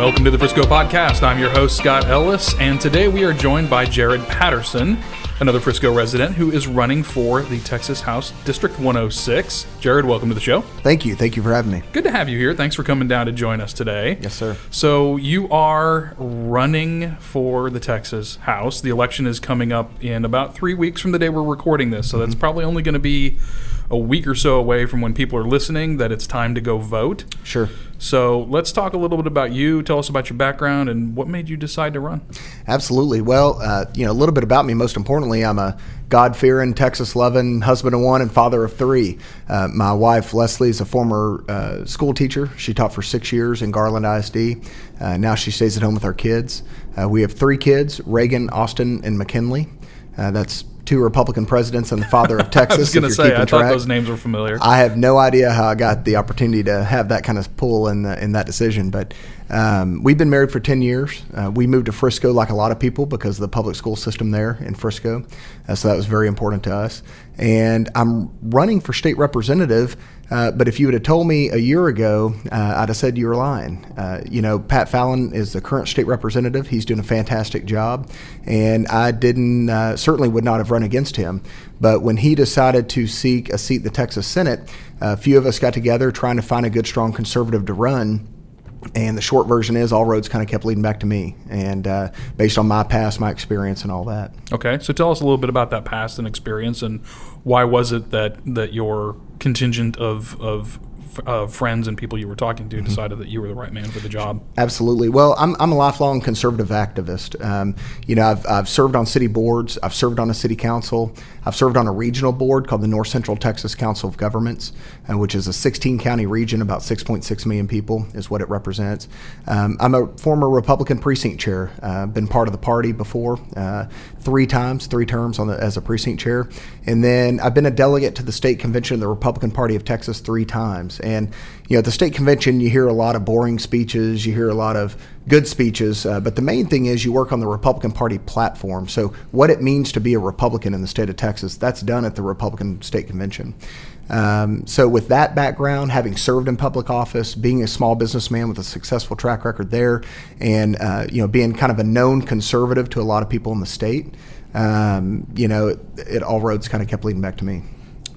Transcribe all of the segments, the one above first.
Welcome to the Frisco Podcast. I'm your host, Scott Ellis, and today we are joined by Jared Patterson, another Frisco resident who is running for the Texas House District 106. Jared, welcome to the show. Thank you. Thank you for having me. Good to have you here. Thanks for coming down to join us today. Yes, sir. So you are running for the Texas House. The election is coming up in about 3 weeks from the day we're recording this, so that's probably only going to be a week or so away from when people are listening that it's time to go vote. Sure. So let's talk a little bit about you. Tell us about your background and what made you decide to run. Absolutely. Well, a little bit about me. Most importantly, I'm a God-fearing, Texas-loving husband of one and father of three. My wife, Leslie, is a former school teacher. She taught for 6 years in Garland ISD. Now she stays at home with our kids. We have 3 kids, Reagan, Austin, and McKinley. That's 2 Republican presidents and the father of Texas. I was going to say, I thought those names were familiar. I have no idea how I got the opportunity to have that kind of pull in that decision, but we've been married for 10 years. We moved to Frisco like a lot of people because of the public school system there in Frisco, so that was very important to us. And I'm running for state representative, but if you would have told me a year ago, I'd have said you were lying. Pat Fallon is the current state representative. He's doing a fantastic job, and I certainly would not have run against him. But when he decided to seek a seat in the Texas Senate, a few of us got together trying to find a good, strong conservative to run. And the short version is all roads kind of kept leading back to me, and based on my past, my experience, and all that. Okay, so tell us a little bit about that past and experience, and why was it that your contingent of friends and people you were talking to decided that you were the right man for the job? Absolutely. Well, I'm a lifelong conservative activist. I've served on city boards. I've served on a city council. I've served on a regional board called the North Central Texas Council of Governments, which is a 16-county region, about 6.6 million people is what it represents. I'm a former Republican precinct chair. Been part of the party before, 3 terms as a precinct chair. And then I've been a delegate to the state convention of the Republican Party of Texas 3 times. And at the state convention, you hear a lot of boring speeches, you hear a lot of good speeches, but the main thing is you work on the Republican Party platform. So what it means to be a Republican in the state of Texas, that's done at the Republican State Convention. So with that background, having served in public office, being a small businessman with a successful track record there, and being kind of a known conservative to a lot of people in the state, all roads kind of kept leading back to me.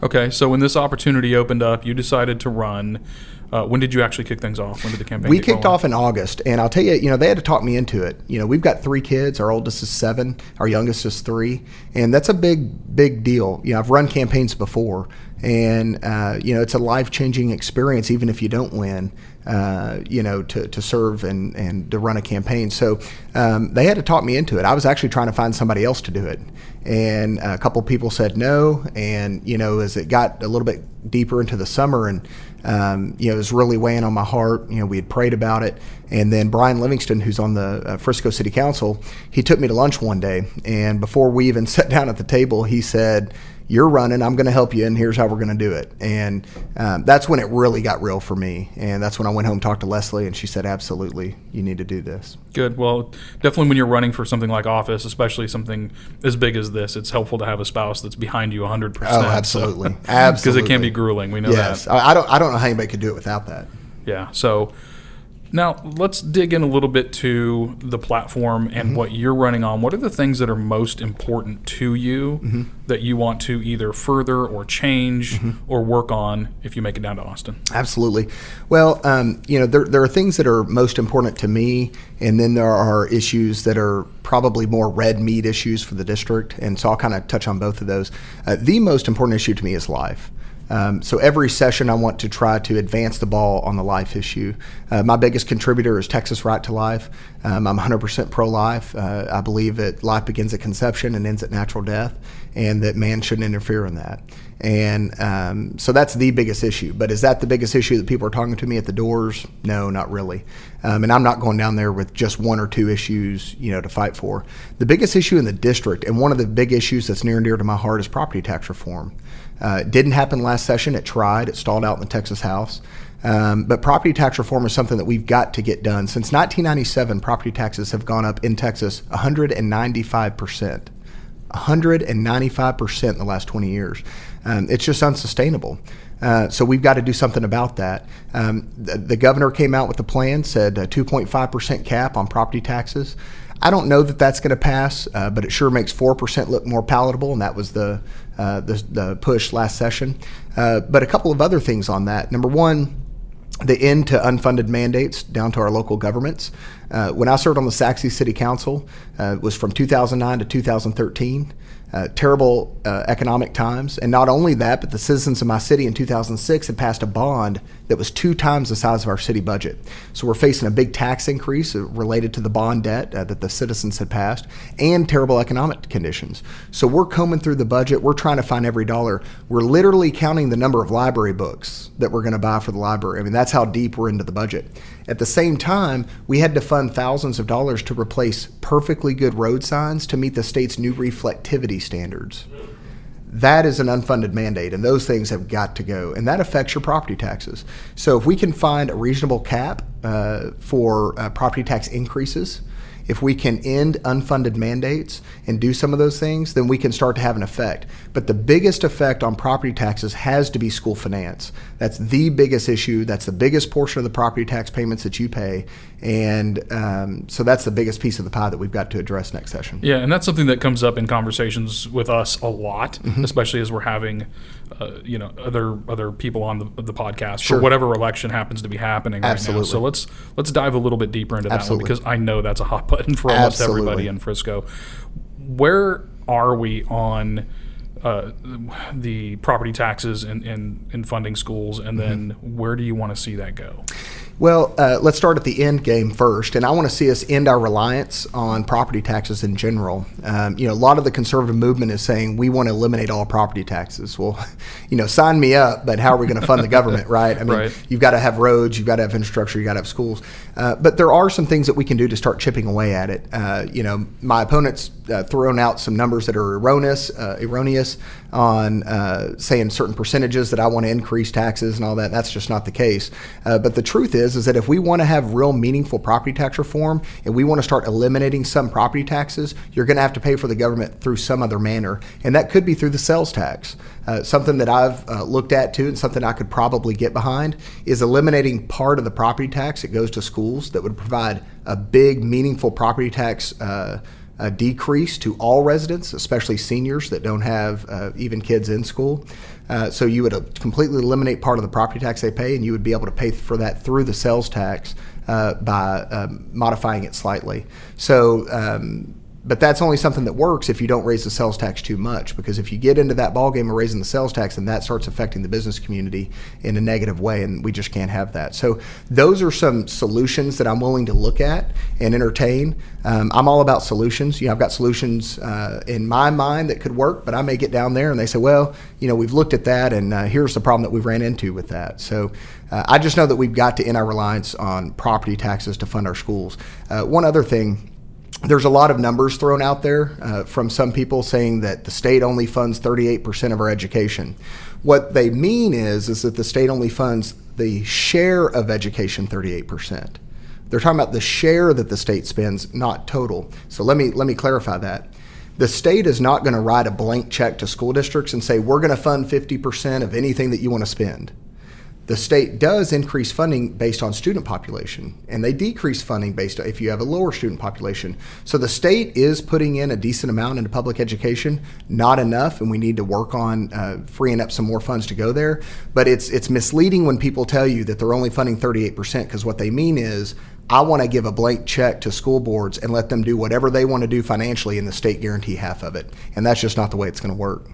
Okay, so when this opportunity opened up, you decided to run. When did you actually kick things off? When did the campaign We kicked off in August, and I'll tell you, they had to talk me into it. We've got 3 kids. Our oldest is 7. Our youngest is 3, and that's a big deal. I've run campaigns before, and it's a life-changing experience, even if you don't win. To serve and to run a campaign. So they had to talk me into it. I was actually trying to find somebody else to do it. And a couple people said no. And, as it got a little bit deeper into the summer and, it was really weighing on my heart, we had prayed about it. And then Brian Livingston, who's on the Frisco City Council, he took me to lunch one day. And before we even sat down at the table, he said, "You're running, I'm going to help you, and here's how we're going to do it." And that's when it really got real for me. And that's when I went home and talked to Leslie, and she said, "Absolutely, you need to do this." Good. Well, definitely when you're running for something like office, especially something as big as this, it's helpful to have a spouse that's behind you 100%. Oh, absolutely. So, absolutely. Because it can be grueling. We know that. Yes. I don't know how anybody could do it without that. Yeah. So now let's dig in a little bit to the platform and what you're running on. What are the things that are most important to you that you want to either further or change or work on if you make it down to Austin? Absolutely. Well, there are things that are most important to me, and then there are issues that are probably more red meat issues for the district, and so I'll kind of touch on both of those. The most important issue to me is life. So every session I want to try to advance the ball on the life issue. My biggest contributor is Texas Right to Life. I'm 100% pro-life. I believe that life begins at conception and ends at natural death, and that man shouldn't interfere in that. And so that's the biggest issue. But is that the biggest issue that people are talking to me at the doors? No, not really. And I'm not going down there with just 1 or 2 issues, to fight for. The biggest issue in the district, and one of the big issues that's near and dear to my heart, is property tax reform. It didn't happen last session. It tried. It stalled out in the Texas House. But property tax reform is something that we've got to get done. Since 1997, property taxes have gone up in Texas 195%. 195% in the last 20 years. It's just unsustainable. So we've got to do something about that. The governor came out with a plan, said a 2.5% cap on property taxes. I don't know that that's going to pass, but it sure makes 4% look more palatable, and that was the push last session. But a couple of other things on that. Number one, the end to unfunded mandates down to our local governments. When I served on the Saxe City Council, it was from 2009 to 2013. Terrible economic times. And not only that, but the citizens of my city in 2006 had passed a bond that was 2 times the size of our city budget. So we're facing a big tax increase related to the bond debt that the citizens had passed, and terrible economic conditions. So we're combing through the budget. We're trying to find every dollar. We're literally counting the number of library books that we're going to buy for the library. I mean, that's how deep we're into the budget. At the same time, we had to fund thousands of dollars to replace perfectly good road signs to meet the state's new reflectivity standards. That is an unfunded mandate, and those things have got to go, and that affects your property taxes. So if we can find a reasonable cap for property tax increases, if we can end unfunded mandates and do some of those things, then we can start to have an effect. But the biggest effect on property taxes has to be school finance. That's the biggest issue. That's the biggest portion of the property tax payments that you pay. And so that's the biggest piece of the pie that we've got to address next session. Yeah, and that's something that comes up in conversations with us a lot, especially as we're having other people on the podcast for whatever election happens to be happening right now. So let's dive a little bit deeper into that one, because I know that's a hot button for almost everybody in Frisco. Where are we on the property taxes and funding schools, and then where do you want to see that go? Well, let's start at the end game first, and I want to see us end our reliance on property taxes in general. A lot of the conservative movement is saying we want to eliminate all property taxes. Well, sign me up, but how are we going to fund the government, right? I mean, You've got to have roads, you've got to have infrastructure, you've got to have schools. But there are some things that we can do to start chipping away at it. My opponent's thrown out some numbers that are erroneous on saying certain percentages that I want to increase taxes and all that. That's just not the case. But the truth is that if we want to have real meaningful property tax reform and we want to start eliminating some property taxes, you're going to have to pay for the government through some other manner. And that could be through the sales tax. Something that I've looked at too, and something I could probably get behind, is eliminating part of the property tax that goes to schools that would provide a big, meaningful property tax a decrease to all residents, especially seniors that don't have even kids in school. So you would completely eliminate part of the property tax they pay, and you would be able to pay for that through the sales tax by modifying it slightly. So, but that's only something that works if you don't raise the sales tax too much, because if you get into that ballgame of raising the sales tax, then that starts affecting the business community in a negative way, and we just can't have that. So those are some solutions that I'm willing to look at and entertain. I'm all about solutions. I've got solutions in my mind that could work, but I may get down there and they say, well, we've looked at that, and here's the problem that we ran into with that. So I just know that we've got to end our reliance on property taxes to fund our schools. One other thing, there's a lot of numbers thrown out there from some people saying that the state only funds 38% of our education. What they mean is that the state only funds the share of education 38%. They're talking about the share that the state spends, not total. So let me clarify that. The state is not going to write a blank check to school districts and say, we're going to fund 50% of anything that you want to spend. The state does increase funding based on student population, and they decrease funding based on if you have a lower student population. So the state is putting in a decent amount into public education, not enough, and we need to work on freeing up some more funds to go there. But it's misleading when people tell you that they're only funding 38%, because what they mean is, I want to give a blank check to school boards and let them do whatever they want to do financially, and the state guarantee half of it. And that's just not the way it's going to work.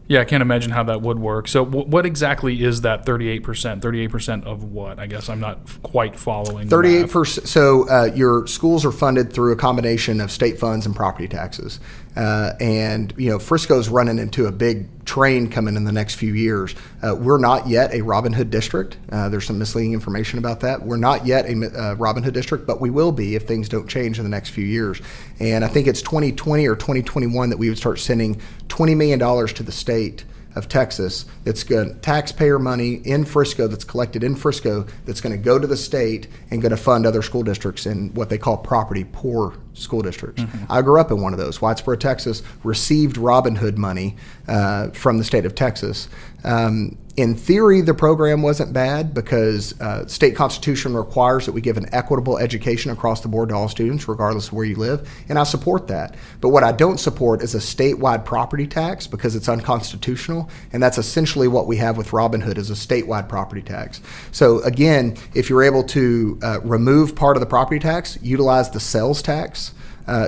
Yeah, I can't imagine how that would work. So what exactly is that 38%? 38% of what? I guess I'm not quite following. 38%. So your schools are funded through a combination of state funds and property taxes. And Frisco's running into a big train coming in the next few years. We're not yet a Robin Hood district. There's some misleading information about that. We're not yet a Robin Hood district, but we will be if things don't change in the next few years. And I think it's 2020 or 2021 that we would start sending $20 million to the state of Texas. That's good taxpayer money in Frisco that's collected in Frisco that's going to go to the state and going to fund other school districts in what they call property poor school districts. I grew up in one of those. Whitesboro, Texas received Robin Hood money from the state of Texas. In theory, the program wasn't bad because state constitution requires that we give an equitable education across the board to all students, regardless of where you live, and I support that. But what I don't support is a statewide property tax because it's unconstitutional, and that's essentially what we have with Robin Hood is a statewide property tax. So again, if you're able to remove part of the property tax, utilize the sales tax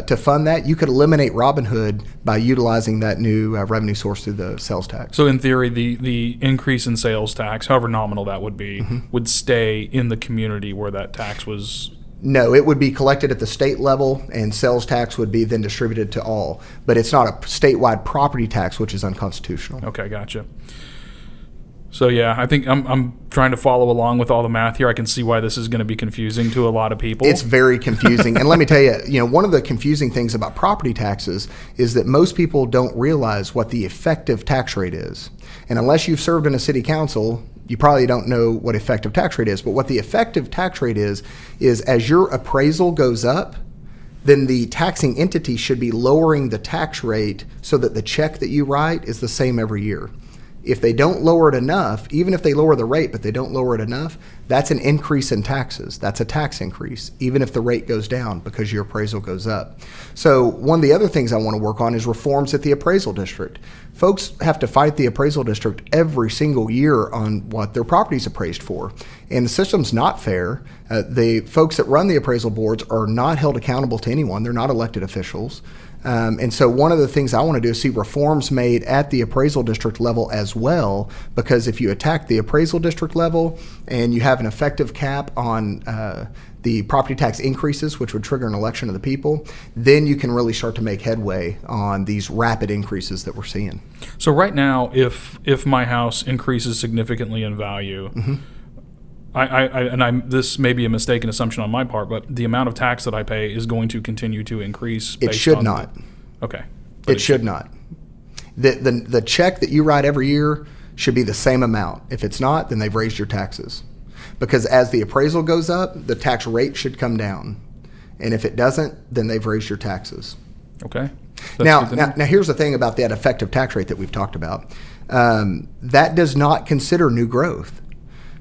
to fund that, you could eliminate Robin Hood by utilizing that new revenue source through the sales tax. So in theory, the increase in sales tax, however nominal that would be, would stay in the community where that tax was. No, it would be collected at the state level, and sales tax would be then distributed to all. But it's not a statewide property tax, which is unconstitutional. Okay, gotcha. So yeah, I think I'm trying to follow along with all the math here. I can see why this is going to be confusing to a lot of people. It's very confusing. And let me tell you, one of the confusing things about property taxes is that most people don't realize what the effective tax rate is. And unless you've served in a city council, you probably don't know what effective tax rate is. But what the effective tax rate is as your appraisal goes up, then the taxing entity should be lowering the tax rate so that the check that you write is the same every year. If they don't lower it enough, even if they lower the rate, but they don't lower it enough, that's an increase in taxes. That's a tax increase, even if the rate goes down because your appraisal goes up. So one of the other things I want to work on is reforms at the appraisal district. Folks have to fight the appraisal district every single year on what their property's appraised for. And the system's not fair. The folks that run the appraisal boards are not held accountable to anyone. They're not elected officials. And so one of the things I want to do is see reforms made at the appraisal district level as well, because if you attack the appraisal district level and you have an effective cap on the property tax increases, which would trigger an election of the people, then you can really start to make headway on these rapid increases that we're seeing. So right now, if my house increases significantly in value, this may be a mistaken assumption on my part, but the amount of tax that I pay is going to continue to increase. It should not. Okay. It should not. The check that you write every year should be the same amount. If it's not, then they've raised your taxes. Because as the appraisal goes up, the tax rate should come down. And if it doesn't, then they've raised your taxes. Okay. Now, here's the thing about that effective tax rate that we've talked about. That does not consider new growth.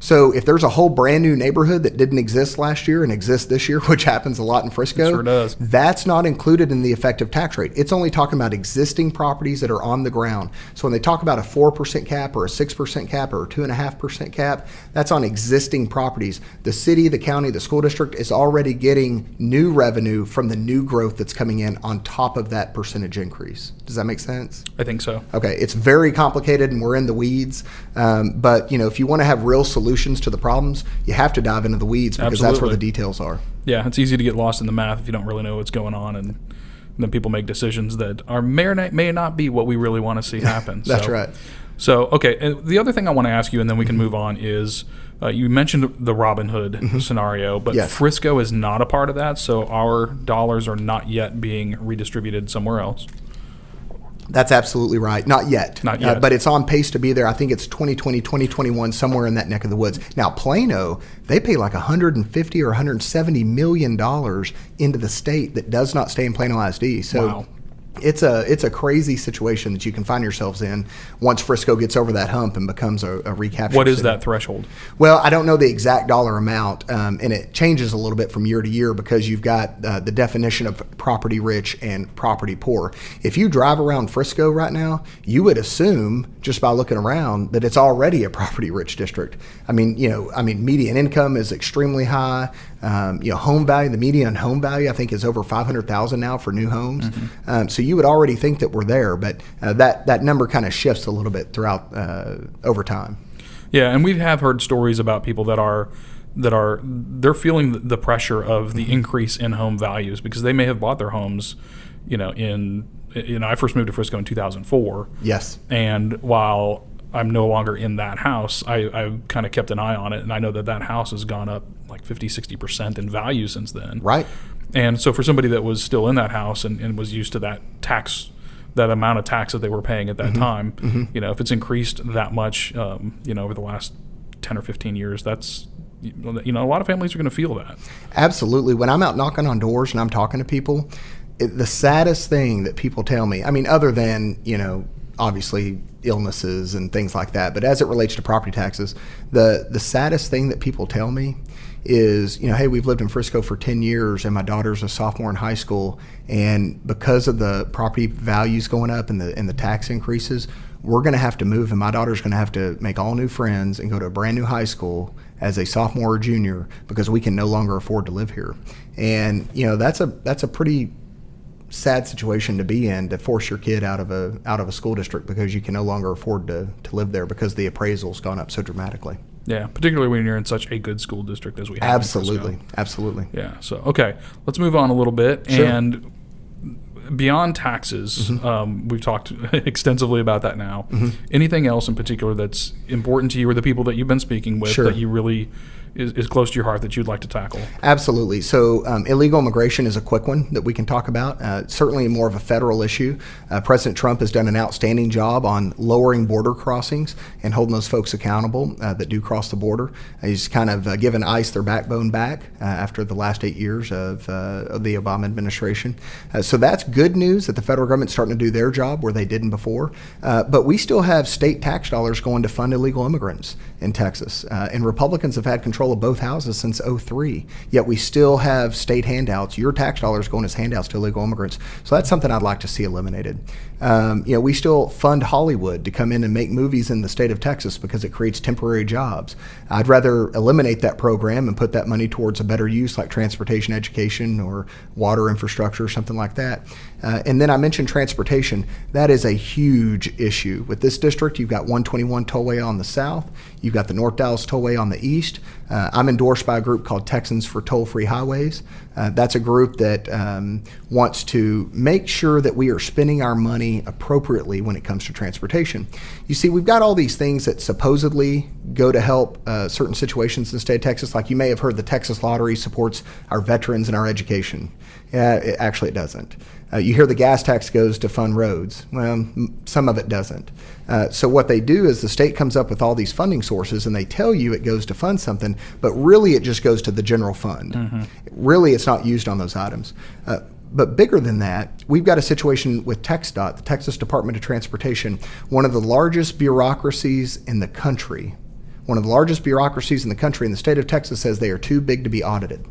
So if there's a whole brand new neighborhood that didn't exist last year and exists this year, which happens a lot in Frisco, it sure does. That's not included in the effective tax rate. It's only talking about existing properties that are on the ground. So when they talk about a 4% cap or a 6% cap or a 2.5% cap, that's on existing properties. The city, the county, the school district is already getting new revenue from the new growth that's coming in on top of that percentage increase. Does that make sense? I think so. Okay, it's very complicated and we're in the weeds, but if you want to have real solutions to the problems, you have to dive into the weeds because Absolutely. That's where the details are. Yeah, it's easy to get lost in the math if you don't really know what's going on, and then people make decisions that may not be what we really want to see happen. That's right. So, okay, and the other thing I want to ask you, and then we can move on, is you mentioned the Robin Hood scenario, but Yes. Frisco is not a part of that, so our dollars are not yet being redistributed somewhere else. That's absolutely right. Not yet. Not yet. But it's on pace to be there. I think it's 2020, 2021, somewhere in that neck of the woods. Now, Plano, they pay like $150 or $170 million into the state that does not stay in Plano ISD. So Wow. It's a crazy situation that you can find yourselves in once Frisco gets over that hump and becomes a recapture What is city. that threshold? Well, I don't know the exact dollar amount, and it changes a little bit from year to year because you've got the definition of property rich and property poor. If you drive around Frisco right now, you would assume just by looking around that it's already a property rich district. I mean, median income is extremely high. Home value, the median home value, I think, is over $500,000 now for new homes. So you would already think that we're there, but that number kind of shifts a little bit throughout over time. Yeah, and we have heard stories about people they're feeling the pressure of the increase in home values because they may have bought their homes, I first moved to Frisco in 2004. Yes. And while I'm no longer in that house, I kind of kept an eye on it, and I know that house has gone up like 50-60% in value since then. Right. And so for somebody that was still in that house and was used to that amount of tax that they were paying at that time, if it's increased that much, over the last 10 or 15 years, that's a lot of families are going to feel that. Absolutely. When I'm out knocking on doors and I'm talking to people, the saddest thing that people tell me, I mean, other than, obviously illnesses and things like that, but as it relates to property taxes, the saddest thing that people tell me is, hey, we've lived in Frisco for 10 years and my daughter's a sophomore in high school, and because of the property values going up and the tax increases, we're going to have to move, and my daughter's going to have to make all new friends and go to a brand new high school as a sophomore or junior because we can no longer afford to live here. And that's a pretty sad situation to be in, to force your kid out of a school district because you can no longer afford to live there because the appraisal's gone up so dramatically. Yeah, particularly when you're in such a good school district as we have. Absolutely. Yeah. So, okay, let's move on a little bit. Sure. And beyond taxes, we've talked extensively about that now. Anything else in particular that's important to you or the people that you've been speaking with that you really is close to your heart that you'd like to tackle? Absolutely. So illegal immigration is a quick one that we can talk about. Certainly more of a federal issue. President Trump has done an outstanding job on lowering border crossings and holding those folks accountable that do cross the border. He's kind of given ICE their backbone back after the last 8 years of the Obama administration. So that's good news that the federal government's starting to do their job where they didn't before. But we still have state tax dollars going to fund illegal immigrants in Texas. And Republicans have had control of both houses since 2003, yet we still have state handouts, your tax dollars going as handouts to illegal immigrants. So that's something I'd like to see eliminated. We still fund Hollywood to come in and make movies in the state of Texas because it creates temporary jobs. I'd rather eliminate that program and put that money towards a better use like transportation education or water infrastructure or something like that. And then I mentioned transportation. That is a huge issue. With this district, you've got 121 Tollway on the south. You've got the North Dallas Tollway on the east. I'm endorsed by a group called Texans for Toll-Free Highways. That's a group that wants to make sure that we are spending our money appropriately when it comes to transportation. You see, we've got all these things that supposedly go to help certain situations in the state of Texas. Like you may have heard the Texas Lottery supports our veterans and our education. Actually, it doesn't. You hear the gas tax goes to fund roads. Well, some of it doesn't. So what they do is the state comes up with all these funding sources and they tell you it goes to fund something, but really it just goes to the general fund. Really, it's not used on those items. But bigger than that, we've got a situation with TxDOT, the Texas Department of Transportation, one of the largest bureaucracies in the country. One of the largest bureaucracies in the country, and the state of Texas says they are too big to be audited.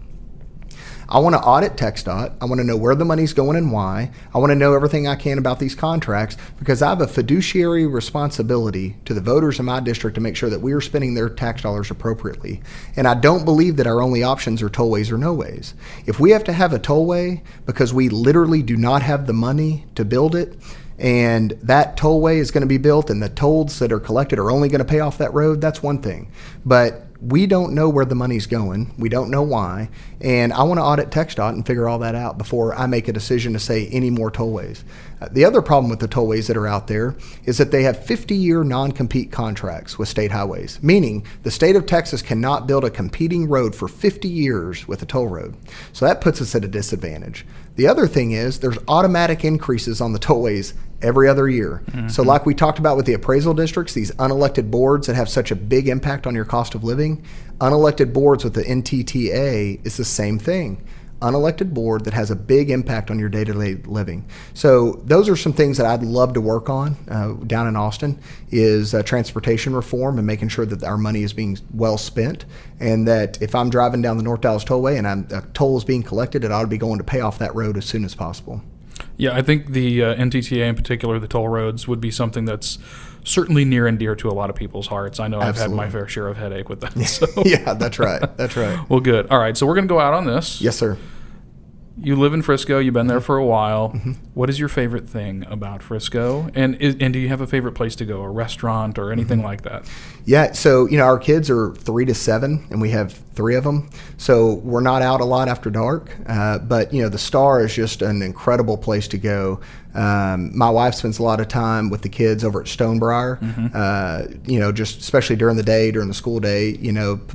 I want to audit TxDOT. I want to know where the money's going and why. I want to know everything I can about these contracts because I have a fiduciary responsibility to the voters in my district to make sure that we are spending their tax dollars appropriately. And I don't believe that our only options are tollways or no ways. If we have to have a tollway because we literally do not have the money to build it, and that tollway is going to be built and the tolls that are collected are only going to pay off that road, that's one thing. But we don't know where the money's going. We don't know why. And I want to audit TxDOT and figure all that out before I make a decision to say any more tollways. The other problem with the tollways that are out there is that they have 50-year non-compete contracts with state highways, meaning the state of Texas cannot build a competing road for 50 years with a toll road. So that puts us at a disadvantage. The other thing is there's automatic increases on the tollways every other year. So like we talked about with the appraisal districts, these unelected boards that have such a big impact on your cost of living, unelected boards with the NTTA is the same thing. Unelected board that has a big impact on your day-to-day living. So those are some things that I'd love to work on down in Austin is transportation reform and making sure that our money is being well spent, and that if I'm driving down the North Dallas Tollway and a toll is being collected, it ought to be going to pay off that road as soon as possible. Yeah, I think the NTTA in particular, the toll roads, would be something that's certainly near and dear to a lot of people's hearts. I know Absolutely. I've had my fair share of headache with that. So. Yeah, that's right. That's right. Well, good. All right, so we're going to go out on this. Yes, sir. You live in Frisco. You've been there for a while. What is your favorite thing about Frisco? And do you have a favorite place to go, a restaurant or anything like that? Yeah, so, our kids are 3 to 7, and we have 3 of them. So we're not out a lot after dark. But, the Star is just an incredible place to go. My wife spends a lot of time with the kids over at Stonebriar, just especially during the day, during the school day,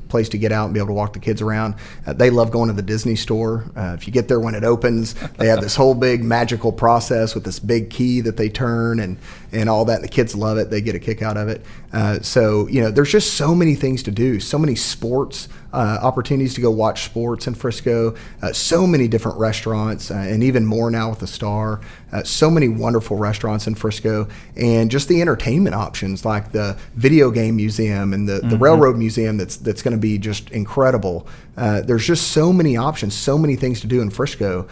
place to get out and be able to walk the kids around. They love going to the Disney store. If you get there when it opens, they have this whole big magical process with this big key that they turn, and and all that. The kids love it. They get a kick out of it. So, there's just so many things to do, so many sports opportunities to go watch sports in Frisco, so many different restaurants, and even more now with the Star. So many wonderful restaurants in Frisco, and just the entertainment options like the video game museum and the railroad museum that's going to be just incredible. There's just so many options, so many things to do in Frisco.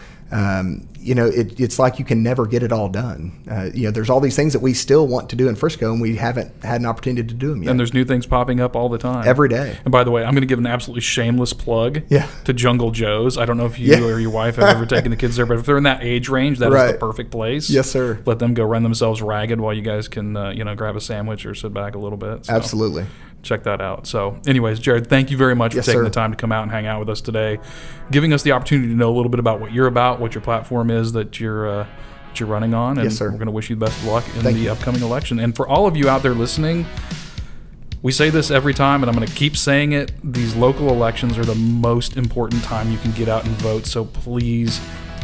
It's like you can never get it all done. There's all these things that we still want to do in Frisco, and we haven't had an opportunity to do them yet. And there's new things popping up all the time. Every day. And by the way, I'm going to give an absolutely shameless plug to Jungle Joe's. I don't know if you or your wife have ever taken the kids there, but if they're in that age range, that is the perfect place. Yes, sir. Let them go run themselves ragged while you guys can, grab a sandwich or sit back a little bit. So Absolutely. Check that out. So anyways, Jared, thank you very much for taking the time to come out and hang out with us today, giving us the opportunity to know a little bit about what you're about, what your platform is that you're running on. And we're going to wish you the best of luck in the upcoming election. And for all of you out there listening, we say this every time, and I'm going to keep saying it. These local elections are the most important time you can get out and vote. So please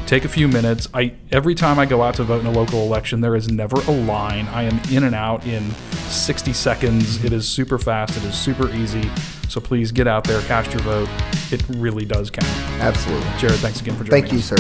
take a few minutes. Every time I go out to vote in a local election, there is never a line. I am in and out in 60 seconds. It is super fast. It is super easy. So please get out there, cast your vote. It really does count. Absolutely. Jared, thanks again for joining us. Thank you, sir.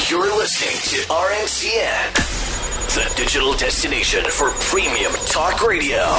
You're listening to RNCN, the digital destination for premium talk radio.